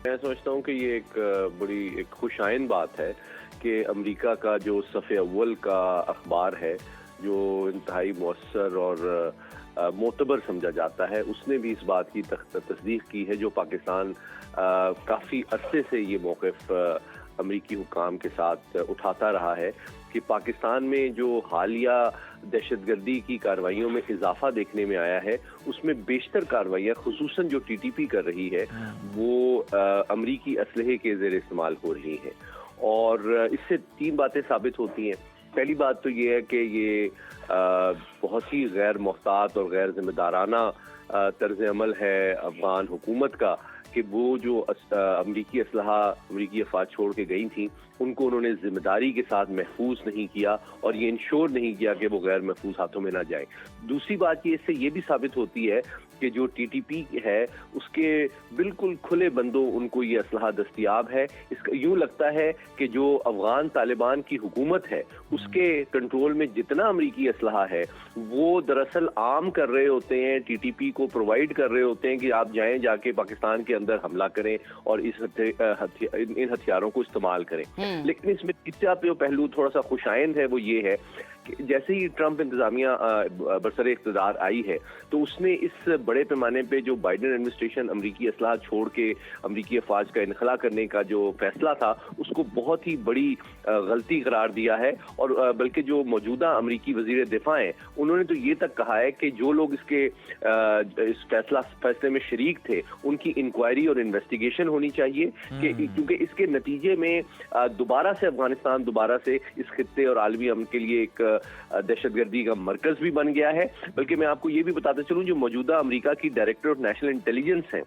میں سمجھتا ہوں کہ یہ ایک بڑی ایک خوش آئند بات ہے کہ امریکہ کا جو صف اول کا اخبار ہے، جو انتہائی مؤثر اور معتبر سمجھا جاتا ہے، اس نے بھی اس بات کی تصدیق کی ہے جو پاکستان کافی عرصے سے یہ موقف امریکی حکام کے ساتھ اٹھاتا رہا ہے کہ پاکستان میں جو حالیہ دہشت گردی کی کارروائیوں میں اضافہ دیکھنے میں آیا ہے، اس میں بیشتر کارروائیاں خصوصاً جو ٹی ٹی پی کر رہی ہے وہ امریکی اسلحے کے زیر استعمال ہو رہی ہیں، اور اس سے تین باتیں ثابت ہوتی ہیں۔ پہلی بات تو یہ ہے کہ یہ بہت ہی غیر محتاط اور غیر ذمہ دارانہ طرز عمل ہے افغان حکومت کا کہ وہ جو امریکی اسلحہ امریکی افواج چھوڑ کے گئی تھیں، ان کو انہوں نے ذمہ داری کے ساتھ محفوظ نہیں کیا اور یہ انشور نہیں کیا کہ وہ غیر محفوظ ہاتھوں میں نہ جائیں۔ دوسری بات اس سے یہ بھی ثابت ہوتی ہے کہ جو ٹی ٹی پی ہے اس کے بالکل کھلے بندوں ان کو یہ اسلحہ دستیاب ہے۔ اس کا یوں لگتا ہے کہ جو افغان طالبان کی حکومت ہے اس کے کنٹرول میں جتنا امریکی اسلحہ ہے وہ دراصل عام کر رہے ہوتے ہیں، ٹی ٹی پی کو پرووائڈ کر رہے ہوتے ہیں کہ آپ جائیں جا کے پاکستان کے اندر حملہ کریں اور ان ہتھیاروں کو استعمال کریں۔ لیکن اس میں تیسرا پہلو تھوڑا سا خوش آئند ہے، وہ یہ ہے کہ جیسے ہی ٹرمپ انتظامیہ برسر اقتدار آئی ہے تو اس نے اس بڑے پیمانے پہ جو بائیڈن ایڈمنسٹریشن امریکی اسلحہ چھوڑ کے امریکی افواج کا انخلا کرنے کا جو فیصلہ تھا اس کو بہت ہی بڑی غلطی قرار دیا ہے، اور بلکہ جو موجودہ امریکی وزیر دفاع ہیں انہوں نے تو یہ تک کہا ہے کہ جو لوگ اس فیصلے میں شریک تھے ان کی انکوائری اور انویسٹیگیشن ہونی چاہیے، کہ کیونکہ اس کے نتیجے میں دوبارہ سے افغانستان اس خطے اور عالمی امن کے لیے ایک دہشت گردی کا مرکز بھی بن گیا ہے۔ بلکہ میں آپ کو یہ بھی بتاتا چلوں، جو موجودہ امریکہ کی ڈائریکٹر آف نیشنل انٹیلیجنس ہیں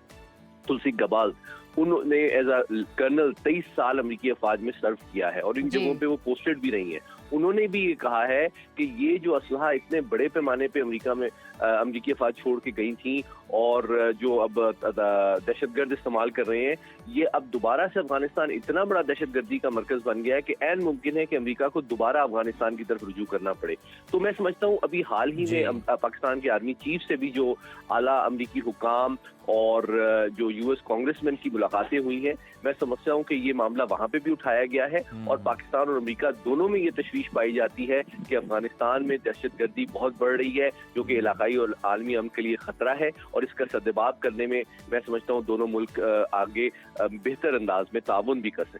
تلسی گبال، انہوں نے ایز اے کرنل 23 سال امریکی افواج میں سرو کیا ہے اور ان جگہوں پہ وہ پوسٹڈ بھی رہی ہیں۔ انہوں نے بھی یہ کہا ہے کہ یہ جو اسلحہ اتنے بڑے پیمانے پہ امریکہ میں امریکی افواج چھوڑ کے گئی تھیں اور جو اب دہشت گرد استعمال کر رہے ہیں، یہ اب دوبارہ سے افغانستان اتنا بڑا دہشت گردی کا مرکز بن گیا ہے کہ عین ممکن ہے کہ امریکہ کو دوبارہ افغانستان کی طرف رجوع کرنا پڑے۔ تو میں سمجھتا ہوں ابھی حال ہی میں پاکستان کے آرمی چیف سے بھی جو اعلیٰ امریکی حکام اور جو یو ایس کانگریس مین کی ملاقاتیں ہوئی ہیں، میں سمجھتا ہوں کہ یہ معاملہ وہاں پہ بھی اٹھایا گیا ہے، اور پاکستان اور امریکہ دونوں میں یہ تشویش پائی جاتی ہے کہ افغانستان میں دہشت گردی بہت بڑھ رہی ہے جو کہ علاقائی اور عالمی امن کے لیے خطرہ ہے، اور اس کا سدباب کرنے میں میں سمجھتا ہوں دونوں ملک آگے بہتر انداز میں تعاون بھی کر سکیں۔